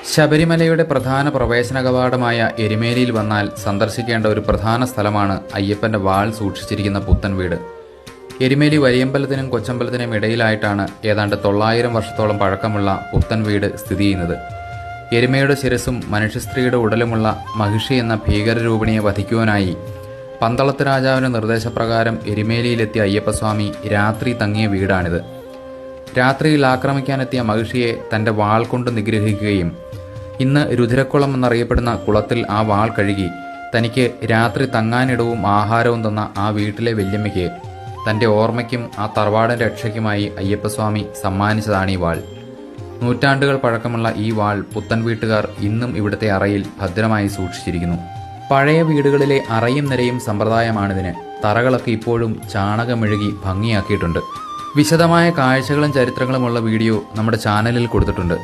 ശബരിമലയുടെ പ്രധാന പ്രവേശന കവാടമായ എരുമേലിയിൽ വന്നാൽ സന്ദർശിക്കേണ്ട ഒരു പ്രധാന സ്ഥലമാണ് അയ്യപ്പന്റെ വാൾ സൂക്ഷിച്ചിരിക്കുന്ന പുത്തൻ വീട്. എരുമേലി വലിയമ്പലത്തിനും കൊച്ചമ്പലത്തിനും ഇടയിലായിട്ടാണ് ഏതാണ്ട് 900 വർഷത്തോളം പഴക്കമുള്ള പുത്തൻ വീട് സ്ഥിതി ചെയ്യുന്നത്. എരുമയുടെ ശിരസും മനുഷ്യസ്ത്രീയുടെ ഉടലുമുള്ള മഹിഷി എന്ന ഭീകരരൂപിണിയെ വധിക്കുവാനായി പന്തളത്ത് രാജാവിന്റെ നിർദ്ദേശപ്രകാരം എരുമേലിയിലെത്തിയ അയ്യപ്പസ്വാമി രാത്രി തങ്ങിയ വീടാണിത്. രാത്രിയിൽ ആക്രമിക്കാനെത്തിയ മഹിഷിയെ തന്റെ വാൾ കൊണ്ട് നിഗ്രഹിക്കുകയും ഇന്ന് രുധിരക്കുളം എന്നറിയപ്പെടുന്ന കുളത്തിൽ ആ വാൾ കഴുകി തനിക്ക് രാത്രി തങ്ങാനിടവും ആഹാരവും തന്ന ആ വീട്ടിലെ വല്യമ്മയ്ക്ക് തന്റെ ഓർമ്മയ്ക്കും ആ തറവാടിന്റെ രക്ഷയ്ക്കുമായി അയ്യപ്പസ്വാമി സമ്മാനിച്ചതാണ് ഈ വാൾ. നൂറ്റാണ്ടുകൾ പഴക്കമുള്ള ഈ വാൾ പുത്തൻ വീട്ടുകാർ ഇന്നും ഇവിടുത്തെ അറയിൽ ഭദ്രമായി സൂക്ഷിച്ചിരിക്കുന്നു. പഴയ വീടുകളിലെ അറയും നിരയും സമ്പ്രദായമാണിതിന്. തറകളൊക്കെ ഇപ്പോഴും ചാണകമെഴുകി ഭംഗിയാക്കിയിട്ടുണ്ട്. വിശദമായ കാഴ്ചകളും ചരിത്രങ്ങളുമുള്ള വീഡിയോ നമ്മുടെ ചാനലിൽ കൊടുത്തിട്ടുണ്ട്.